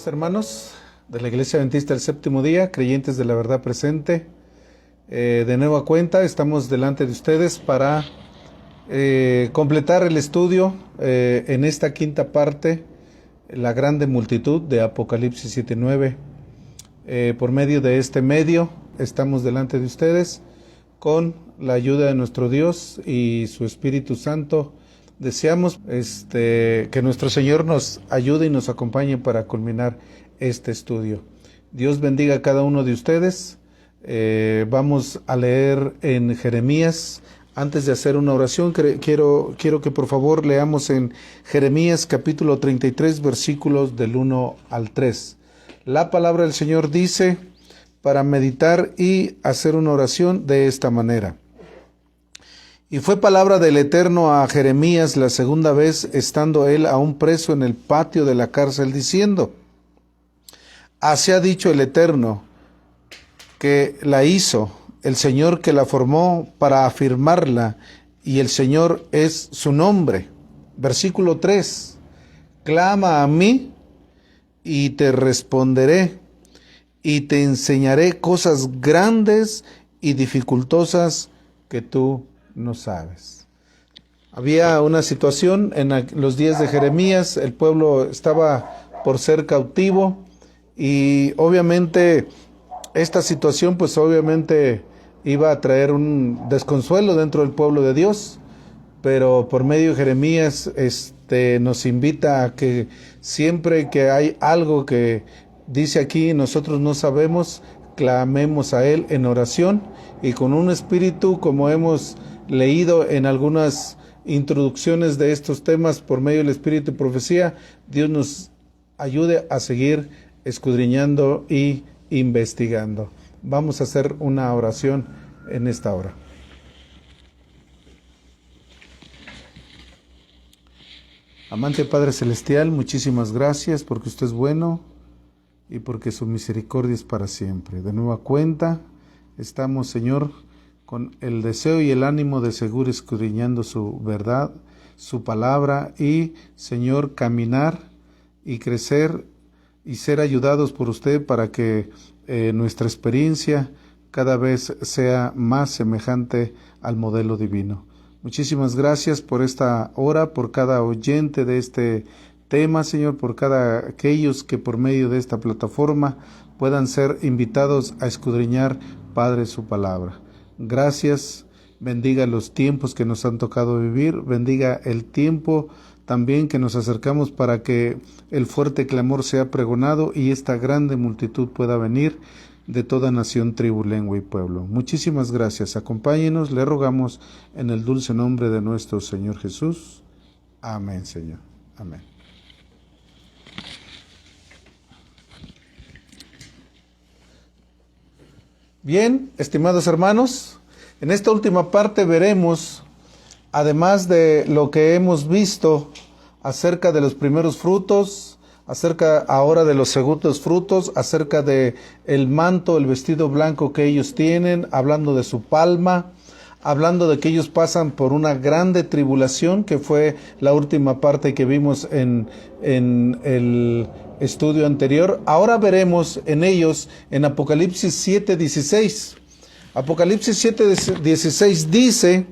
Amados hermanos de la Iglesia Adventista del Séptimo Día, creyentes de la verdad presente, de nueva cuenta estamos delante de ustedes para completar el estudio en esta quinta parte, la grande multitud de Apocalipsis 7:9. Por medio de este medio estamos delante de ustedes con la ayuda de nuestro Dios y su Espíritu Santo. Deseamos que nuestro Señor nos ayude y nos acompañe para culminar este estudio. Dios bendiga a cada uno de ustedes. Vamos a leer en Jeremías. Antes de hacer una oración, quiero que por favor leamos en Jeremías capítulo 33, versículos del 1 al 3. La palabra del Señor dice, para meditar y hacer una oración de esta manera. Y fue palabra del Eterno a Jeremías la segunda vez, estando él aún preso en el patio de la cárcel, diciendo: Así ha dicho el Eterno, que la hizo, el Señor que la formó para afirmarla, y el Señor es su nombre. Versículo 3. Clama a mí, y te responderé, y te enseñaré cosas grandes y dificultosas que tú no sabes. Había una situación en los días de Jeremías, el pueblo estaba por ser cautivo y obviamente esta situación pues obviamente iba a traer un desconsuelo dentro del pueblo de Dios, pero por medio de Jeremías nos invita a que siempre que hay algo que dice aquí nosotros no sabemos, clamemos a Él en oración y con un espíritu, como hemos leído en algunas introducciones de estos temas por medio del espíritu y profecía, Dios nos ayude a seguir escudriñando y investigando. Vamos a hacer una oración en esta hora. Amante Padre Celestial, muchísimas gracias porque usted es bueno y porque su misericordia es para siempre. De nueva cuenta, estamos, Señor, con el deseo y el ánimo de seguir escudriñando su verdad, su palabra y, Señor, caminar y crecer y ser ayudados por usted para que nuestra experiencia cada vez sea más semejante al modelo divino. Muchísimas gracias por esta hora, por cada oyente de este tema, Señor, por cada aquellos que por medio de esta plataforma puedan ser invitados a escudriñar, Padre, su palabra. Gracias, bendiga los tiempos que nos han tocado vivir, bendiga el tiempo también que nos acercamos para que el fuerte clamor sea pregonado y esta grande multitud pueda venir de toda nación, tribu, lengua y pueblo. Muchísimas gracias, acompáñenos, le rogamos en el dulce nombre de nuestro Señor Jesús. Amén, Señor. Amén. Bien, estimados hermanos, en esta última parte veremos, además de lo que hemos visto acerca de los primeros frutos, acerca ahora de los segundos frutos, acerca de el manto, el vestido blanco que ellos tienen, hablando de su palma, hablando de que ellos pasan por una grande tribulación, que fue la última parte que vimos en el estudio anterior. Ahora veremos en ellos en Apocalipsis 7:16. Apocalipsis 7:16 dice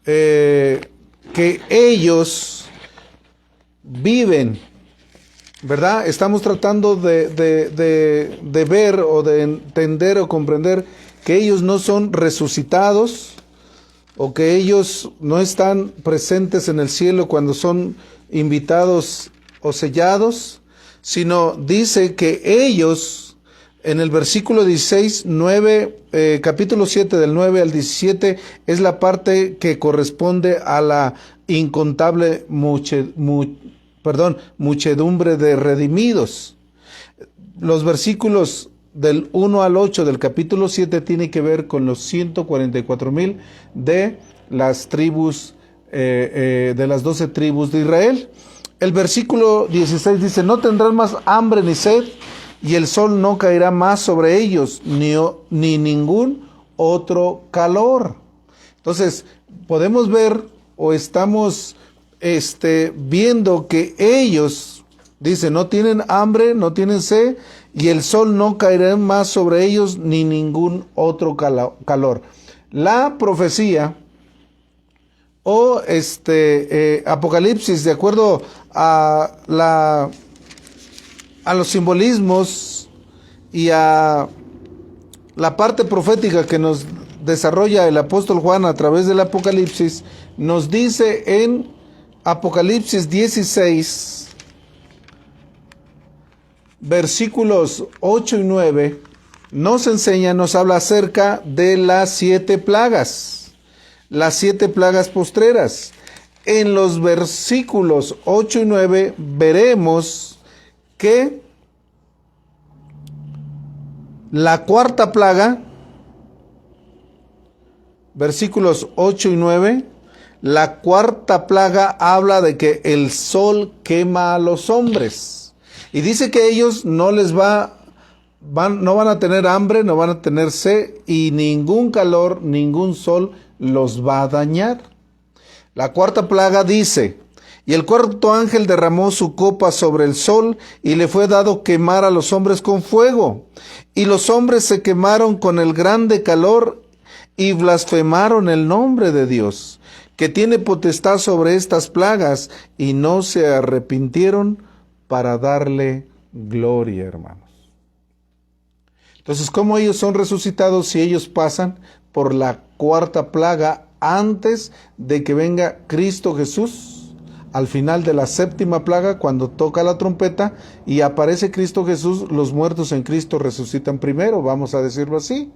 que ellos viven, ¿verdad? Estamos tratando de ver o de entender o comprender que ellos no son resucitados o que ellos no están presentes en el cielo cuando son invitados o sellados, sino dice que ellos, en el versículo 16, capítulo 7 del 9 al 17, es la parte que corresponde a la incontable muchedumbre de redimidos. Los versículos del 1 al 8 del capítulo 7 tiene que ver con los 144,000 de las tribus, de las 12 tribus de Israel. El versículo 16 dice: no tendrán más hambre ni sed, y el sol no caerá más sobre ellos, ni ningún otro calor. Entonces, podemos ver o estamos viendo que ellos Dice, no tienen hambre, no tienen sed, y el sol no caerá más sobre ellos, ni ningún otro calor. La profecía o Apocalipsis, de acuerdo a los simbolismos y a la parte profética que nos desarrolla el apóstol Juan a través del Apocalipsis, nos dice en Apocalipsis 16, versículos 8 y 9, nos habla acerca de las 7 plagas, las 7 plagas postreras. En los versículos 8 y 9 veremos que la cuarta plaga, versículos 8 y 9, la cuarta plaga habla de que el sol quema a los hombres. Y dice que ellos no van a tener hambre, no van a tener sed, y ningún calor, ningún sol los va a dañar. La cuarta plaga dice, y el cuarto ángel derramó su copa sobre el sol, y le fue dado quemar a los hombres con fuego. Y los hombres se quemaron con el grande calor, y blasfemaron el nombre de Dios, que tiene potestad sobre estas plagas, y no se arrepintieron para darle gloria, hermanos. Entonces, ¿cómo ellos son resucitados si ellos pasan por la cuarta plaga antes de que venga Cristo Jesús? Al final de la séptima plaga, cuando toca la trompeta y aparece Cristo Jesús, los muertos en Cristo resucitan primero, vamos a decirlo así.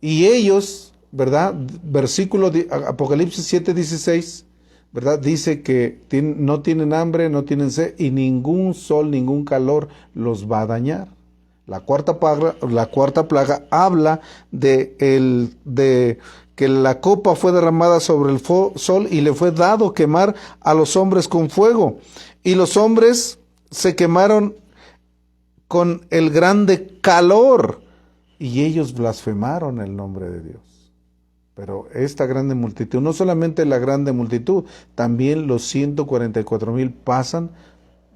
Y ellos, ¿verdad? Versículo de Apocalipsis 7:16, ¿verdad? Dice que no tienen hambre, no tienen sed, y ningún sol, ningún calor los va a dañar. La cuarta plaga habla de que la copa fue derramada sobre el sol y le fue dado quemar a los hombres con fuego. Y los hombres se quemaron con el grande calor, y ellos blasfemaron el nombre de Dios. Pero esta grande multitud, no solamente la grande multitud, también los 144,000 pasan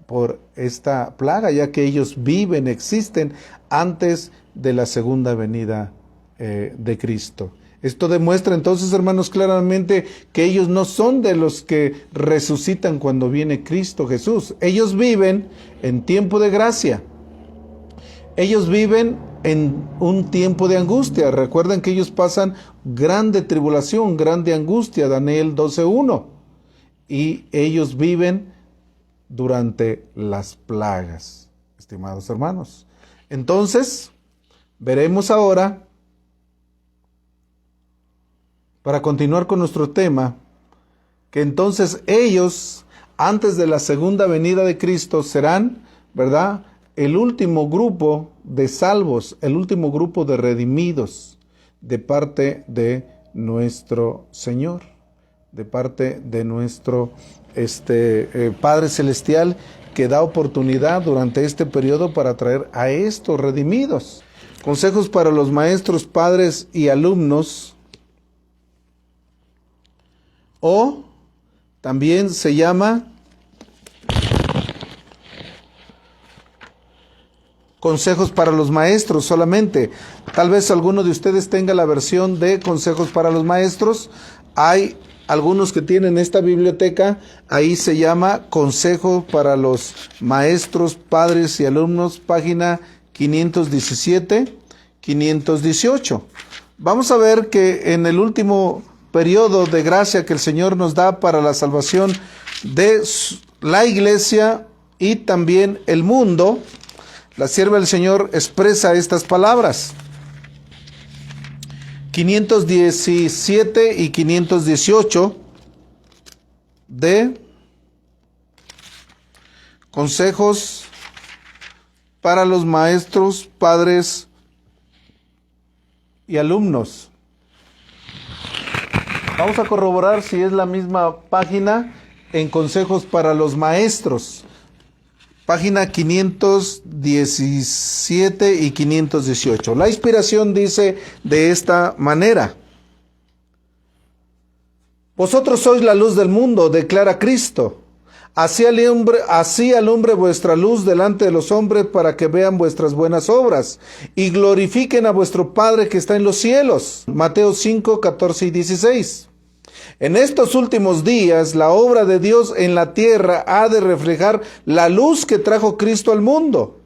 por esta plaga, ya que ellos viven, existen antes de la segunda venida de Cristo. Esto demuestra entonces, hermanos, claramente que ellos no son de los que resucitan cuando viene Cristo Jesús. Ellos viven en tiempo de gracia. Ellos viven en un tiempo de angustia. Recuerden que ellos pasan grande tribulación, grande angustia, Daniel 12:1. Y ellos viven durante las plagas, estimados hermanos. Entonces, veremos ahora, para continuar con nuestro tema, que entonces ellos, antes de la segunda venida de Cristo, serán, ¿verdad?, el último grupo de salvos, el último grupo de redimidos de parte de nuestro Señor, de parte de nuestro Padre Celestial, que da oportunidad durante este periodo para traer a estos redimidos. Consejos para los maestros, padres y alumnos, o también se llama consejos para los maestros solamente. Tal vez alguno de ustedes tenga la versión de consejos para los maestros. Hay algunos que tienen esta biblioteca, ahí se llama Consejo para los Maestros, Padres y Alumnos, página 517, 518. Vamos a ver que en el último periodo de gracia que el Señor nos da para la salvación de la iglesia y también el mundo, la sierva del Señor expresa estas palabras. 517 y 518 de consejos para los maestros, padres y alumnos. Vamos a corroborar si es la misma página en consejos para los maestros. Página 517 y 518. La inspiración dice de esta manera: vosotros sois la luz del mundo, declara Cristo. Así alumbre vuestra luz delante de los hombres para que vean vuestras buenas obras y glorifiquen a vuestro Padre que está en los cielos. Mateo 5, 14 y 16. En estos últimos días, la obra de Dios en la tierra ha de reflejar la luz que trajo Cristo al mundo.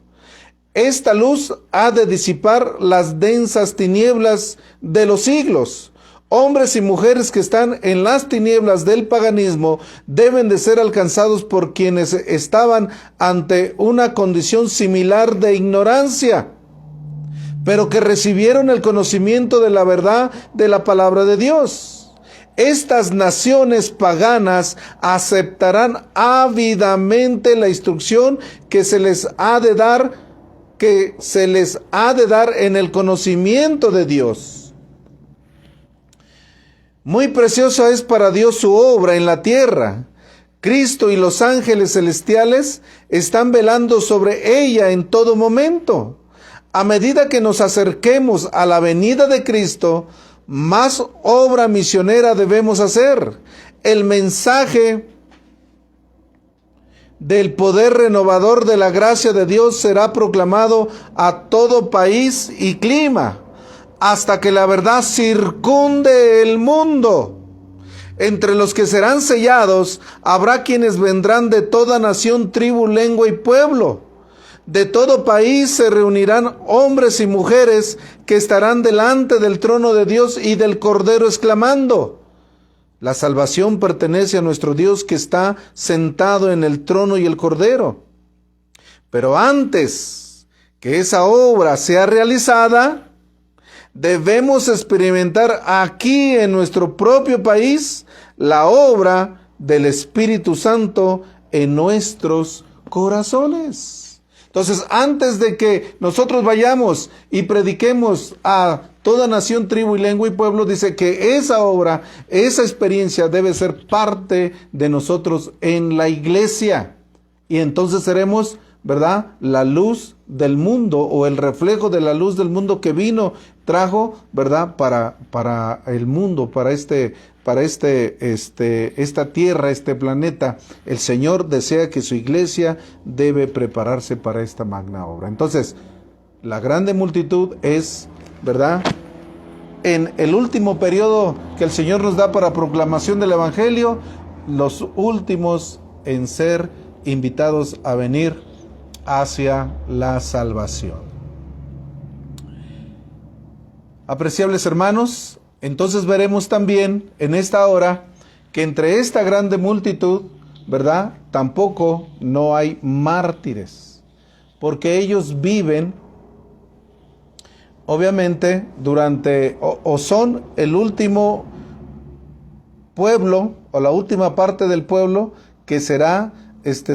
Esta luz ha de disipar las densas tinieblas de los siglos. Hombres y mujeres que están en las tinieblas del paganismo deben de ser alcanzados por quienes estaban ante una condición similar de ignorancia, pero que recibieron el conocimiento de la verdad de la palabra de Dios. Estas naciones paganas aceptarán ávidamente la instrucción que se les ha de dar en el conocimiento de Dios. Muy preciosa es para Dios su obra en la tierra. Cristo y los ángeles celestiales están velando sobre ella en todo momento. A medida que nos acerquemos a la venida de Cristo, más obra misionera debemos hacer. El mensaje del poder renovador de la gracia de Dios será proclamado a todo país y clima, hasta que la verdad circunde el mundo. Entre los que serán sellados, habrá quienes vendrán de toda nación, tribu, lengua y pueblo. De todo país se reunirán hombres y mujeres que estarán delante del trono de Dios y del Cordero, exclamando: la salvación pertenece a nuestro Dios que está sentado en el trono y el Cordero. Pero antes que esa obra sea realizada, debemos experimentar aquí en nuestro propio país la obra del Espíritu Santo en nuestros corazones. Entonces, antes de que nosotros vayamos y prediquemos a toda nación, tribu y lengua y pueblo, dice que esa obra, esa experiencia debe ser parte de nosotros en la iglesia. Y entonces seremos, ¿verdad?, la luz del mundo, o el reflejo de la luz del mundo que trajo, ¿verdad?, para el mundo, para esta tierra, este planeta. El Señor desea que su iglesia debe prepararse para esta magna obra. Entonces, la grande multitud es, ¿verdad?, en el último periodo que el Señor nos da para proclamación del Evangelio, los últimos en ser invitados a venir hacia la salvación. Apreciables hermanos, entonces veremos también en esta hora que entre esta grande multitud, ¿verdad?, tampoco no hay mártires, porque ellos viven, obviamente, o son el último pueblo, o la última parte del pueblo que será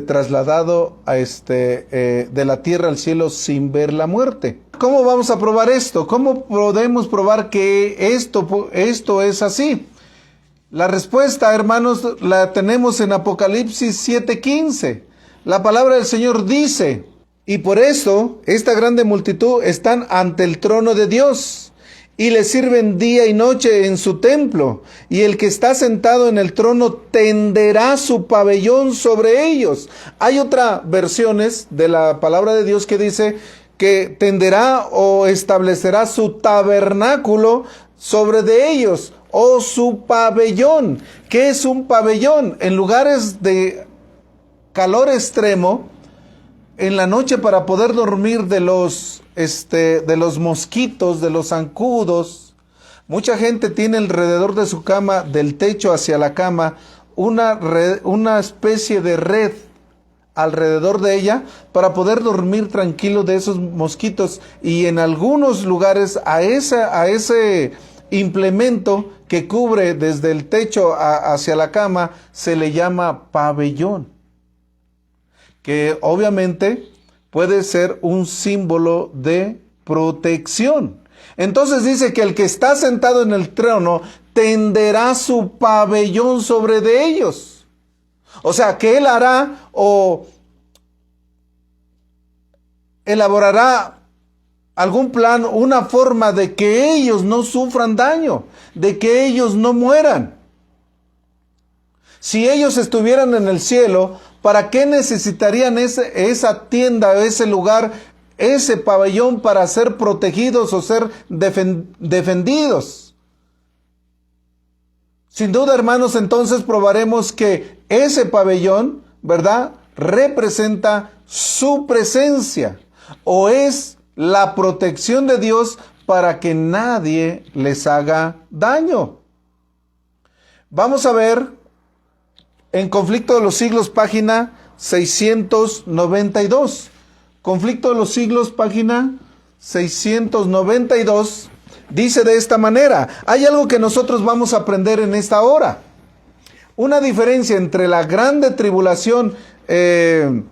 trasladado a de la tierra al cielo sin ver la muerte. ¿Cómo vamos a probar esto? ¿Cómo podemos probar que esto es así? La respuesta, hermanos, la tenemos en Apocalipsis 7:15. La palabra del Señor dice: y por eso esta grande multitud están ante el trono de Dios, y le sirven día y noche en su templo, y el que está sentado en el trono tenderá su pabellón sobre ellos. Hay otras versiones de la palabra de Dios que dice que tenderá o establecerá su tabernáculo sobre de ellos, o su pabellón. ¿Qué es un pabellón? En lugares de calor extremo, en la noche, para poder dormir de los mosquitos, de los zancudos, mucha gente tiene alrededor de su cama, del techo hacia la cama, una especie de red alrededor de ella para poder dormir tranquilo de esos mosquitos. Y en algunos lugares a ese implemento que cubre desde el techo hacia la cama se le llama pabellón, que obviamente puede ser un símbolo de protección. Entonces dice que el que está sentado en el trono tenderá su pabellón sobre de ellos. O sea, que él hará o elaborará algún plan, una forma de que ellos no sufran daño, de que ellos no mueran. Si ellos estuvieran en el cielo, ¿para qué necesitarían esa tienda, ese lugar, ese pabellón para ser protegidos o ser defendidos? Sin duda, hermanos, entonces probaremos que ese pabellón, ¿verdad?, representa su presencia o es la protección de Dios para que nadie les haga daño. Vamos a ver en Conflicto de los Siglos, página 692. Conflicto de los Siglos, página 692, dice de esta manera: hay algo que nosotros vamos a aprender en esta hora. Una diferencia entre la grande tribulación que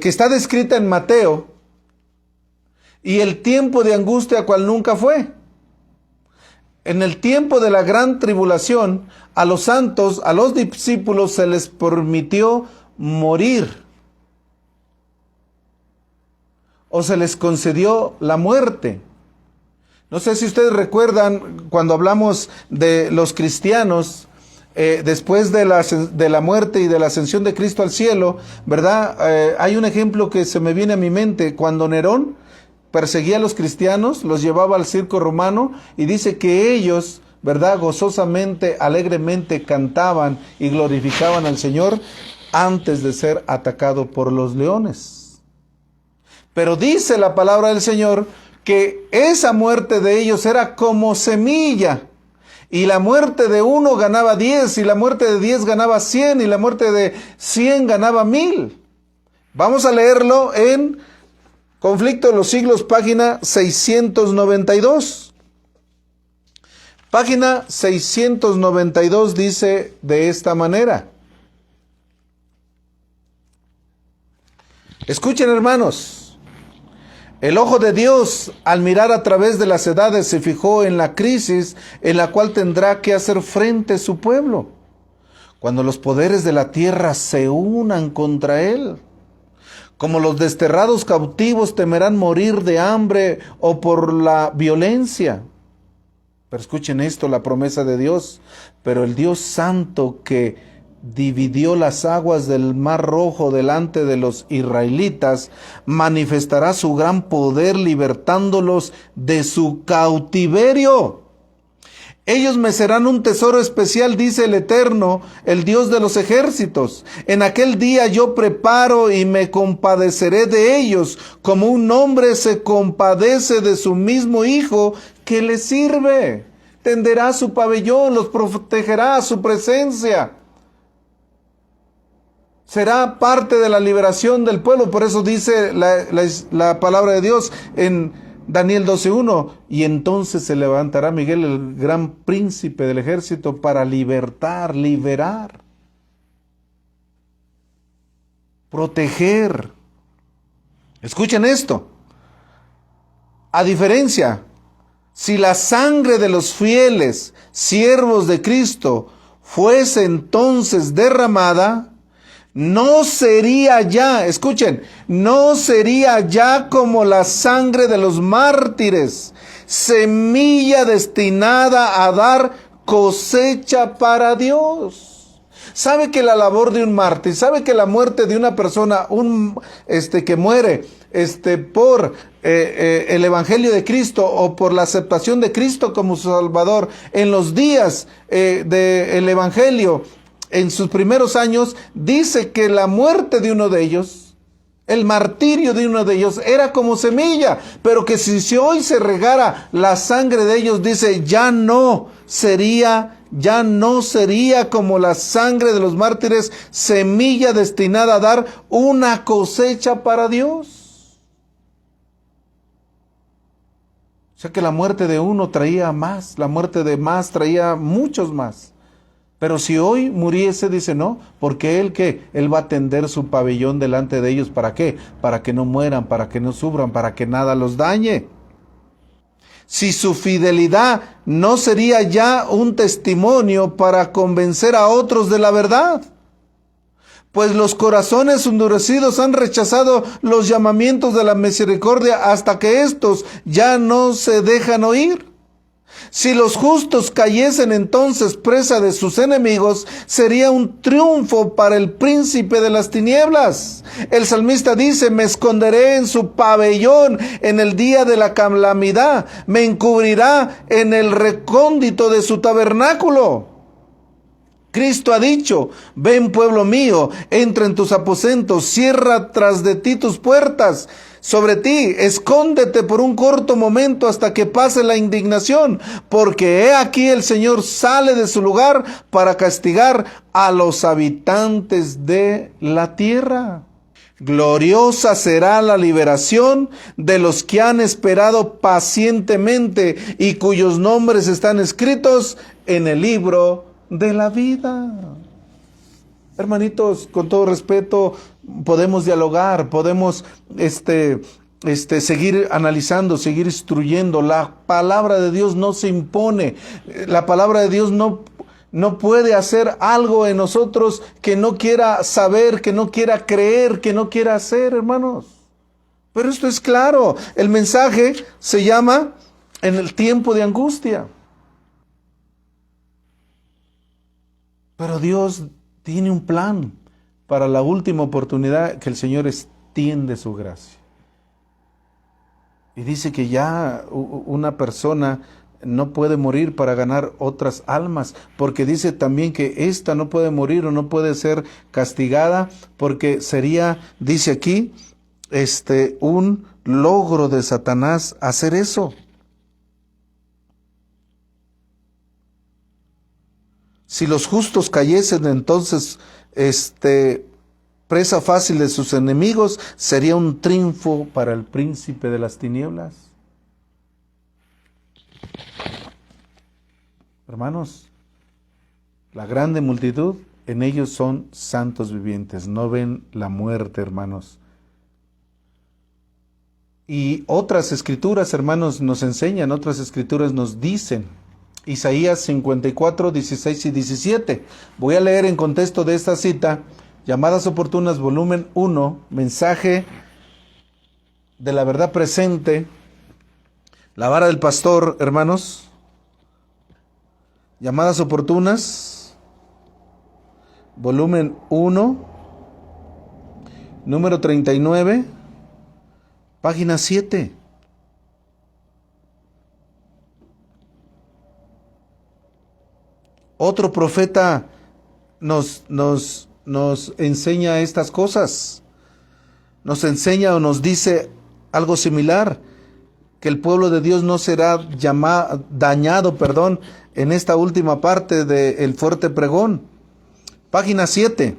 está descrita en Mateo y el tiempo de angustia cual nunca fue. En el tiempo de la gran tribulación, a los santos, a los discípulos se les permitió morir, o se les concedió la muerte. No sé si ustedes recuerdan cuando hablamos de los cristianos, después de la muerte y de la ascensión de Cristo al cielo, ¿verdad? Hay un ejemplo que se me viene a mi mente, cuando Nerón perseguía a los cristianos, los llevaba al circo romano, y dice que ellos, ¿verdad?, gozosamente, alegremente cantaban y glorificaban al Señor antes de ser atacado por los leones. Pero dice la palabra del Señor que esa muerte de ellos era como semilla, y la muerte de uno ganaba 10, y la muerte de 10 ganaba 100, y la muerte de 100 ganaba 1000. Vamos a leerlo en Conflicto de los Siglos, página 692. Página 692 dice de esta manera. Escuchen, hermanos. El ojo de Dios, al mirar a través de las edades, se fijó en la crisis en la cual tendrá que hacer frente su pueblo, cuando los poderes de la tierra se unan contra él. Como los desterrados cautivos temerán morir de hambre o por la violencia. Pero escuchen esto, la promesa de Dios. Pero el Dios santo que dividió las aguas del Mar Rojo delante de los israelitas, manifestará su gran poder libertándolos de su cautiverio. Ellos me serán un tesoro especial, dice el Eterno, el Dios de los ejércitos. En aquel día yo preparo y me compadeceré de ellos, como un hombre se compadece de su mismo hijo que le sirve. Tenderá su pabellón, los protegerá a su presencia. Será parte de la liberación del pueblo. Por eso dice la palabra de Dios en Daniel 12:1, y entonces se levantará Miguel, el gran príncipe del ejército, para liberar, proteger. Escuchen esto. A diferencia, si la sangre de los fieles siervos de Cristo fuese entonces derramada, no sería ya, escuchen, no sería ya como la sangre de los mártires, semilla destinada a dar cosecha para Dios. ¿Sabe que la labor de un mártir, sabe que la muerte de una persona, que muere por el Evangelio de Cristo o por la aceptación de Cristo como su Salvador en los días del Evangelio, en sus primeros años, dice que la muerte de uno de ellos, el martirio de uno de ellos, era como semilla, pero que si hoy se regara la sangre de ellos, dice, ya no sería como la sangre de los mártires, semilla destinada a dar una cosecha para Dios. O sea que la muerte de uno traía más, la muerte de más traía muchos más. Pero si hoy muriese, dice, no, porque él va a tender su pabellón delante de ellos. ¿Para qué? Para que no mueran, para que no sufran, para que nada los dañe. Si su fidelidad no sería ya un testimonio para convencer a otros de la verdad, pues los corazones endurecidos han rechazado los llamamientos de la misericordia hasta que estos ya no se dejan oír. Si los justos cayesen entonces presa de sus enemigos, sería un triunfo para el príncipe de las tinieblas. El salmista dice: me esconderé en su pabellón en el día de la calamidad, me encubrirá en el recóndito de su tabernáculo. Cristo ha dicho: ven, pueblo mío, entra en tus aposentos, cierra tras de ti tus puertas. Sobre ti, escóndete por un corto momento hasta que pase la indignación, porque he aquí el Señor sale de su lugar para castigar a los habitantes de la tierra. Gloriosa será la liberación de los que han esperado pacientemente y cuyos nombres están escritos en el libro de la vida. Hermanitos, con todo respeto, podemos dialogar, podemos seguir analizando, seguir instruyendo. La palabra de Dios no se impone. La palabra de Dios no puede hacer algo en nosotros que no quiera saber, que no quiera creer, que no quiera hacer, hermanos. Pero esto es claro. El mensaje se llama en el tiempo de angustia. Pero Dios tiene un plan para la última oportunidad que el Señor extiende su gracia. Y dice que ya una persona no puede morir para ganar otras almas, porque dice también que ésta no puede morir o no puede ser castigada, porque sería, dice aquí, un logro de Satanás hacer eso. Si los justos cayesen, entonces, presa fácil de sus enemigos, sería un triunfo para el príncipe de las tinieblas. Hermanos, la grande multitud, en ellos son santos vivientes, no ven la muerte, hermanos. Y otras escrituras, hermanos, nos enseñan, otras escrituras nos dicen, Isaías 54, 16 y 17. Voy a leer en contexto de esta cita, Llamadas Oportunas, volumen 1, mensaje de la verdad presente, la vara del pastor, hermanos. Llamadas Oportunas, volumen 1, número 39, página 7. Otro profeta nos enseña estas cosas. Nos enseña o nos dice algo similar, que el pueblo de Dios no será dañado en esta última parte del fuerte pregón. Página 7.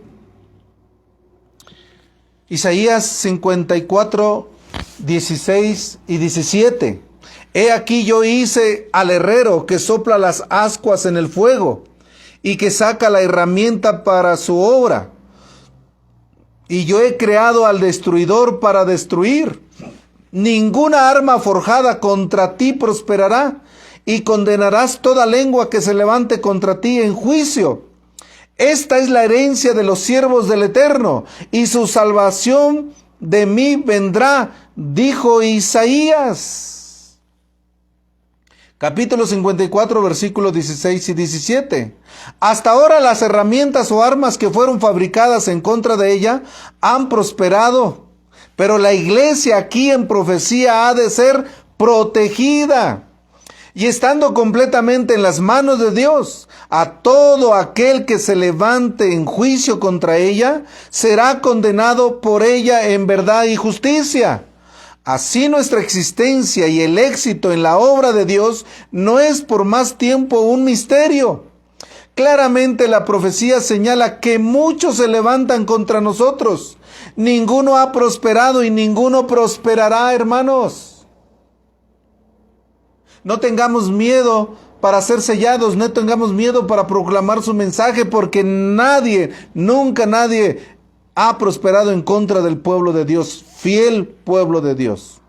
Isaías 54, 16 y 17. He aquí yo hice al herrero que sopla las ascuas en el fuego y que saca la herramienta para su obra. Y yo he creado al destruidor para destruir. Ninguna arma forjada contra ti prosperará, y condenarás toda lengua que se levante contra ti en juicio. Esta es la herencia de los siervos del Eterno, y su salvación de mí vendrá, dijo Isaías. Capítulo 54, versículos 16 y 17. Hasta ahora las herramientas o armas que fueron fabricadas en contra de ella han prosperado, pero la iglesia aquí en profecía ha de ser protegida. Y estando completamente en las manos de Dios, a todo aquel que se levante en juicio contra ella, será condenado por ella en verdad y justicia. Así nuestra existencia y el éxito en la obra de Dios no es por más tiempo un misterio. Claramente la profecía señala que muchos se levantan contra nosotros. Ninguno ha prosperado y ninguno prosperará, hermanos. No tengamos miedo para ser sellados, no tengamos miedo para proclamar su mensaje, porque nunca nadie ha prosperado en contra del pueblo de Dios, fiel pueblo de Dios.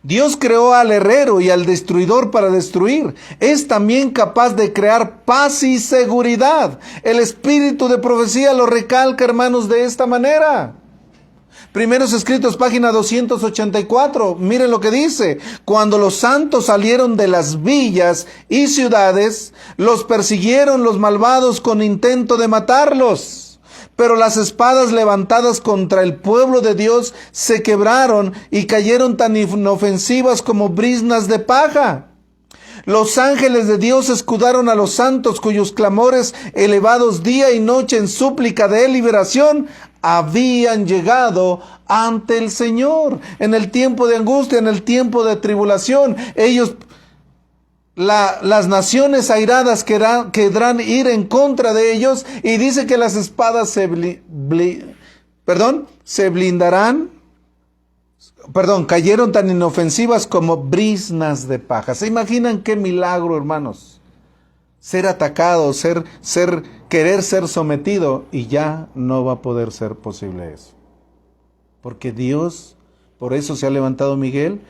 Dios creó al herrero y al destruidor para destruir. Es también capaz de crear paz y seguridad. El espíritu de profecía lo recalca, hermanos, de esta manera. Primeros Escritos, página 284. Miren lo que dice. Cuando los santos salieron de las villas y ciudades, los persiguieron los malvados con intento de matarlos. Pero las espadas levantadas contra el pueblo de Dios se quebraron y cayeron tan inofensivas como briznas de paja. Los ángeles de Dios escudaron a los santos, cuyos clamores elevados día y noche en súplica de liberación habían llegado ante el Señor. En el tiempo de angustia, en el tiempo de tribulación, las naciones airadas querrán ir en contra de ellos, y dice que las espadas se blindarán. Cayeron tan inofensivas como briznas de paja. ¿Se imaginan qué milagro, hermanos? Ser atacado, querer ser sometido, y ya no va a poder ser posible eso. Porque Dios, por eso se ha levantado Miguel,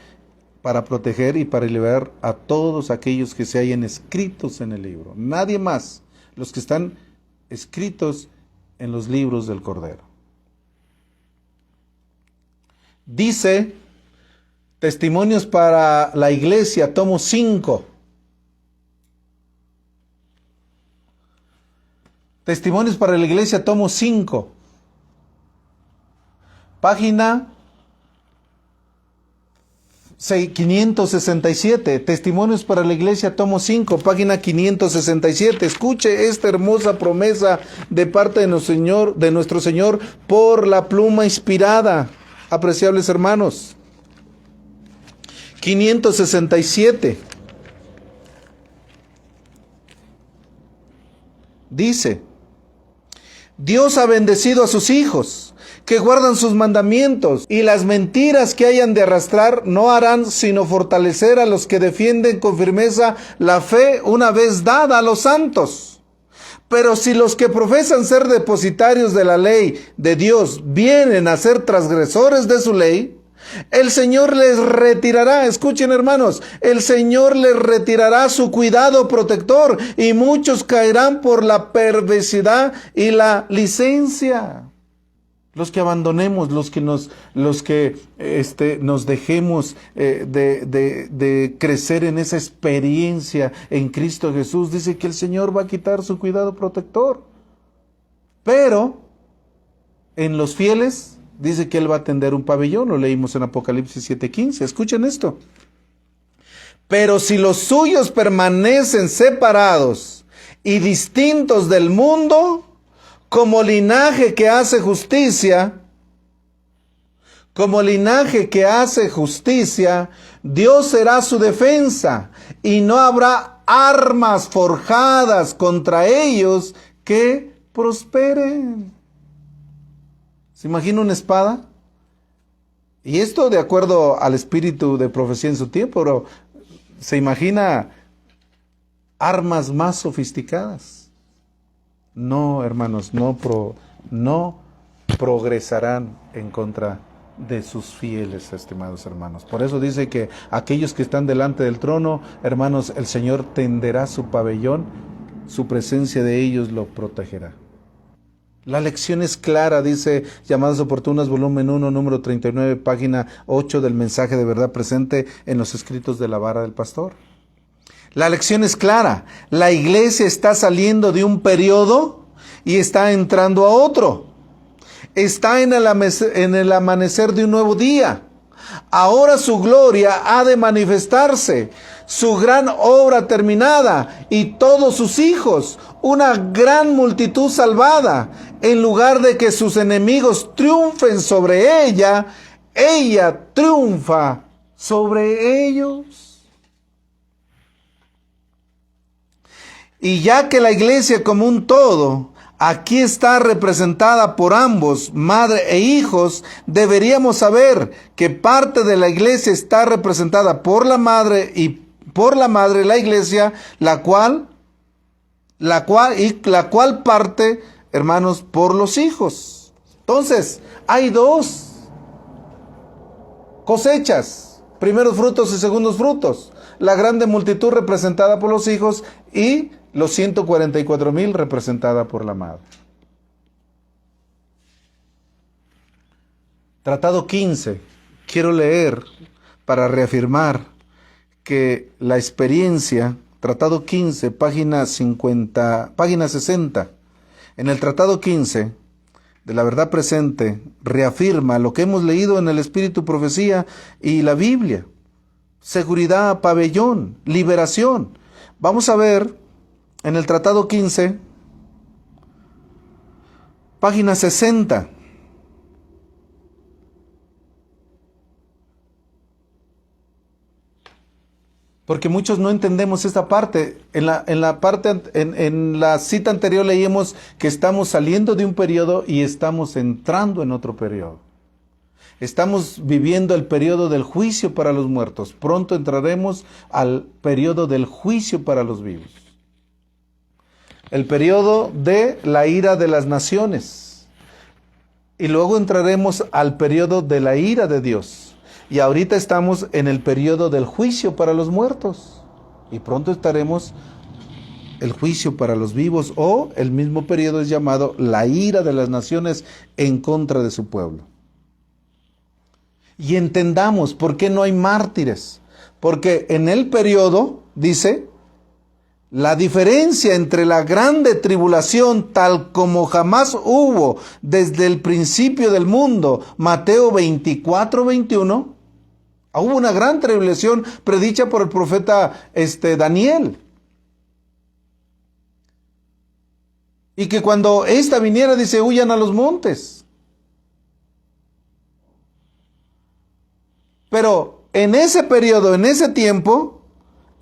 para proteger y para liberar a todos aquellos que se hayan escritos en el libro. Nadie más, los que están escritos en los libros del Cordero. Dice, Testimonios para la Iglesia, tomo 5. Testimonios para la Iglesia, tomo 5. Página 567. Testimonios para la Iglesia, tomo 5, página 567. Escuche esta hermosa promesa de parte de nuestro Señor por la pluma inspirada. Apreciables hermanos, 567. Dice: Dios ha bendecido a sus hijos, que guardan sus mandamientos, y las mentiras que hayan de arrastrar no harán sino fortalecer a los que defienden con firmeza la fe una vez dada a los santos. Pero si los que profesan ser depositarios de la ley de Dios vienen a ser transgresores de su ley, el Señor les retirará, escuchen hermanos, el Señor les retirará su cuidado protector, y muchos caerán por la perversidad y la licencia. Los que abandonemos, los que nos dejemos de crecer en esa experiencia en Cristo Jesús, dice que el Señor va a quitar su cuidado protector. Pero en los fieles dice que Él va a tender un pabellón, lo leímos en Apocalipsis 7:15. Escuchen esto. Pero si los suyos permanecen separados y distintos del mundo, como linaje que hace justicia, Dios será su defensa, y no habrá armas forjadas contra ellos que prosperen. ¿Se imagina una espada? Y esto de acuerdo al espíritu de profecía en su tiempo, pero ¿se imagina armas más sofisticadas? No, hermanos, no progresarán en contra de sus fieles, estimados hermanos. Por eso dice que aquellos que están delante del trono, hermanos, el Señor tenderá su pabellón, su presencia de ellos lo protegerá. La lección es clara, dice Llamadas Oportunas, volumen 1, número 39, página 8 del mensaje de verdad presente en los escritos de la vara del pastor. La lección es clara. La iglesia está saliendo de un periodo y está entrando a otro. Está en el amanecer de un nuevo día. Ahora su gloria ha de manifestarse, su gran obra terminada, y todos sus hijos, una gran multitud salvada. En lugar de que sus enemigos triunfen sobre ella, ella triunfa sobre ellos. Y ya que la iglesia como un todo aquí está representada por ambos, madre e hijos, deberíamos saber que parte de la iglesia está representada por la madre, y por la madre la iglesia, la cual parte, hermanos, por los hijos. Entonces, hay dos cosechas, primeros frutos y segundos frutos. La grande multitud representada por los hijos, y los 144,000 representada por la madre. Tratado 15. Quiero leer para reafirmar que la experiencia, Tratado 15, página 60. En el Tratado 15 de la verdad presente reafirma lo que hemos leído en el Espíritu, Profecía y la Biblia. Seguridad, pabellón, liberación. Vamos a ver en el Tratado 15, página 60. Porque muchos no entendemos esta parte. En la cita anterior leímos que estamos saliendo de un periodo y estamos entrando en otro periodo. Estamos viviendo el periodo del juicio para los muertos. Pronto entraremos al periodo del juicio para los vivos. El periodo de la ira de las naciones. Y luego entraremos al periodo de la ira de Dios. Y ahorita estamos en el periodo del juicio para los muertos. Y pronto estaremos el juicio para los vivos, o el mismo periodo es llamado la ira de las naciones en contra de su pueblo. Y entendamos por qué no hay mártires. Porque en el periodo, dice, la diferencia entre la grande tribulación tal como jamás hubo desde el principio del mundo, Mateo 24, 21, hubo una gran tribulación predicha por el profeta Daniel. Y que cuando esta viniera, dice, huyan a los montes. Pero en ese periodo, en ese tiempo,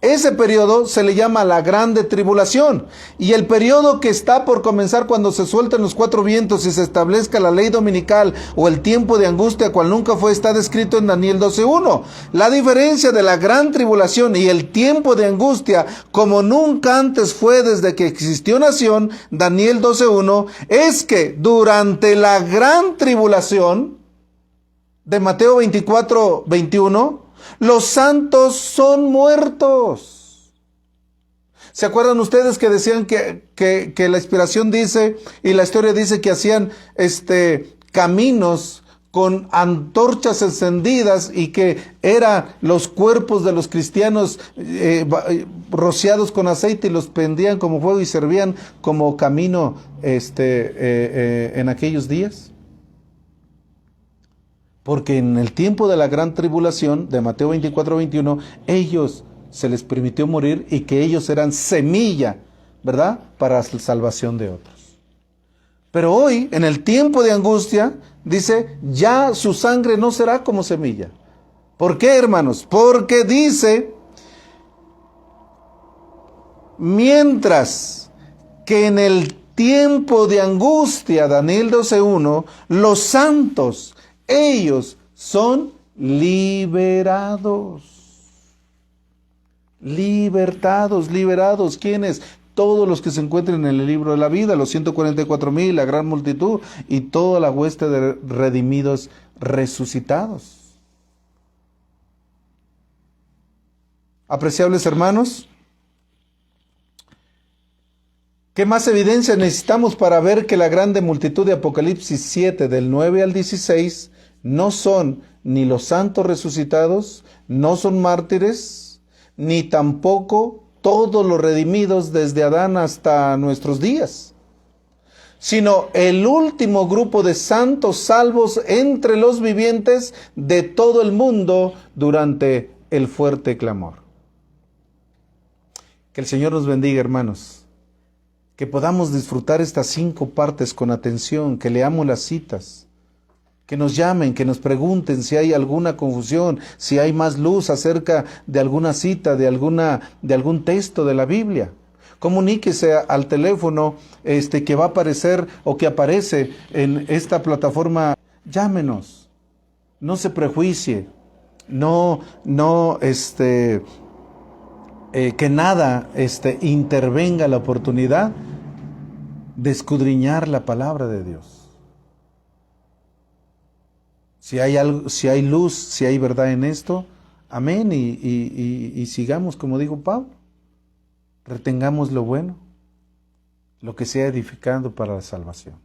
ese periodo se le llama la grande tribulación. Y el periodo que está por comenzar cuando se suelten los 4 vientos y se establezca la ley dominical o el tiempo de angustia cual nunca fue, está descrito en Daniel 12:1. La diferencia de la gran tribulación y el tiempo de angustia como nunca antes fue desde que existió nación, Daniel 12:1, es que durante la gran tribulación de Mateo 24, 21, los santos son muertos. ¿Se acuerdan ustedes que decían que la inspiración dice y la historia dice que hacían caminos con antorchas encendidas y que eran los cuerpos de los cristianos rociados con aceite y los prendían como fuego y servían como camino en aquellos días? Porque en el tiempo de la gran tribulación, de Mateo 24, 21, ellos se les permitió morir y que ellos eran semilla, ¿verdad?, para la salvación de otros. Pero hoy, en el tiempo de angustia, dice, ya su sangre no será como semilla. ¿Por qué, hermanos? Porque dice, mientras que en el tiempo de angustia, Daniel 12:1, los santos, ellos son liberados. Liberados. ¿Quiénes? Todos los que se encuentren en el libro de la vida, los 144,000, la gran multitud y toda la hueste de redimidos resucitados. Apreciables hermanos, ¿qué más evidencia necesitamos para ver que la grande multitud de Apocalipsis 7, del 9 al 16, no son ni los santos resucitados, no son mártires, ni tampoco todos los redimidos desde Adán hasta nuestros días, sino el último grupo de santos salvos entre los vivientes de todo el mundo durante el fuerte clamor? Que el Señor nos bendiga, hermanos. Que podamos disfrutar estas 5 partes con atención, que leamos las citas, que nos llamen, que nos pregunten si hay alguna confusión, si hay más luz acerca de alguna cita, de algún texto de la Biblia. Comuníquese al teléfono que va a aparecer o que aparece en esta plataforma. Llámenos, no se prejuicie, que nada intervenga la oportunidad de escudriñar la palabra de Dios. Si hay luz, si hay verdad en esto, amén, y sigamos como dijo Pablo. Retengamos lo bueno, lo que sea edificando para la salvación.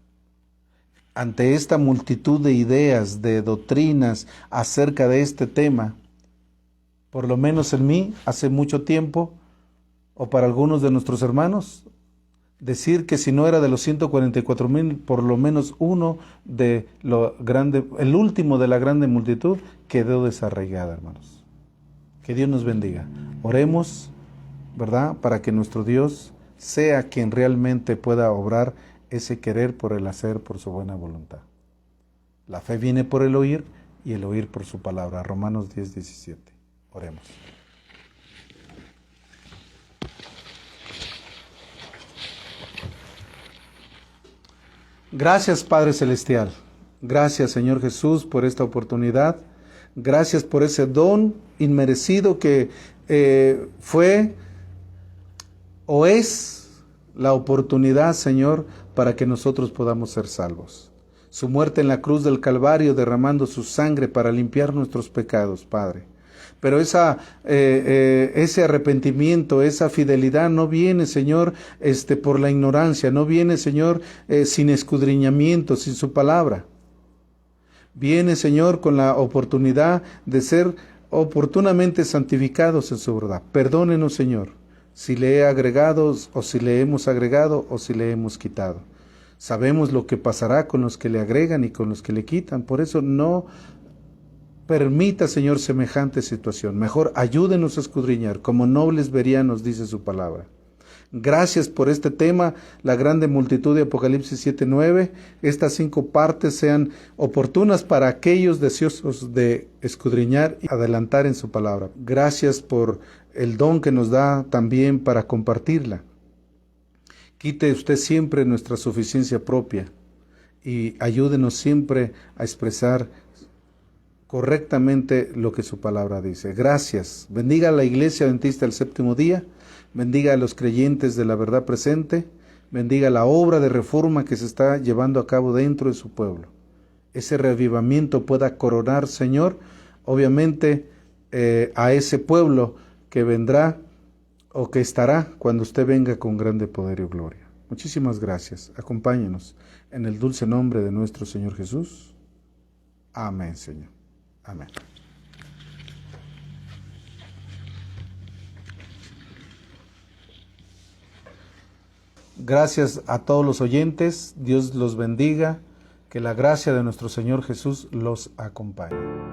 ante esta multitud de ideas, de doctrinas acerca de este tema, por lo menos en mí, hace mucho tiempo, o para algunos de nuestros hermanos, decir que si no era de los 144,000, por lo menos uno de lo grande, el último de la grande multitud, quedó desarraigada, hermanos. Que Dios nos bendiga. Oremos, ¿verdad? Para que nuestro Dios sea quien realmente pueda obrar ese querer por el hacer, por su buena voluntad. La fe viene por el oír y el oír por su palabra. Romanos 10:17. Oremos. Gracias, Padre Celestial. Gracias, Señor Jesús, por esta oportunidad. Gracias por ese don inmerecido que fue o es la oportunidad, Señor, para que nosotros podamos ser salvos. Su muerte en la cruz del Calvario, derramando su sangre para limpiar nuestros pecados, Padre. Pero ese arrepentimiento, esa fidelidad no viene, Señor, por la ignorancia, no viene, Señor, sin escudriñamiento, sin su palabra. Viene, Señor, con la oportunidad de ser oportunamente santificados en su verdad. Perdónenos, Señor, si le he agregado, o si le hemos agregado, o si le hemos quitado. Sabemos lo que pasará con los que le agregan y con los que le quitan. Por eso no permita, Señor, semejante situación. Mejor ayúdenos a escudriñar, como nobles verianos, dice su palabra. Gracias por este tema, la grande multitud de Apocalipsis 7:9. Estas 5 partes sean oportunas para aquellos deseosos de escudriñar y adelantar en su palabra. Gracias por el don que nos da también para compartirla. Quite usted siempre nuestra suficiencia propia y ayúdenos siempre a expresar correctamente lo que su palabra dice. Gracias. Bendiga a la Iglesia Adventista del Séptimo Día. Bendiga a los creyentes de la verdad presente. Bendiga la obra de reforma que se está llevando a cabo dentro de su pueblo. Ese reavivamiento pueda coronar, Señor, obviamente a ese pueblo que vendrá o que estará cuando usted venga con grande poder y gloria. Muchísimas gracias. Acompáñenos en el dulce nombre de nuestro Señor Jesús. Amén, Señor. Amén. Gracias a todos los oyentes. Dios los bendiga. Que la gracia de nuestro Señor Jesús los acompañe.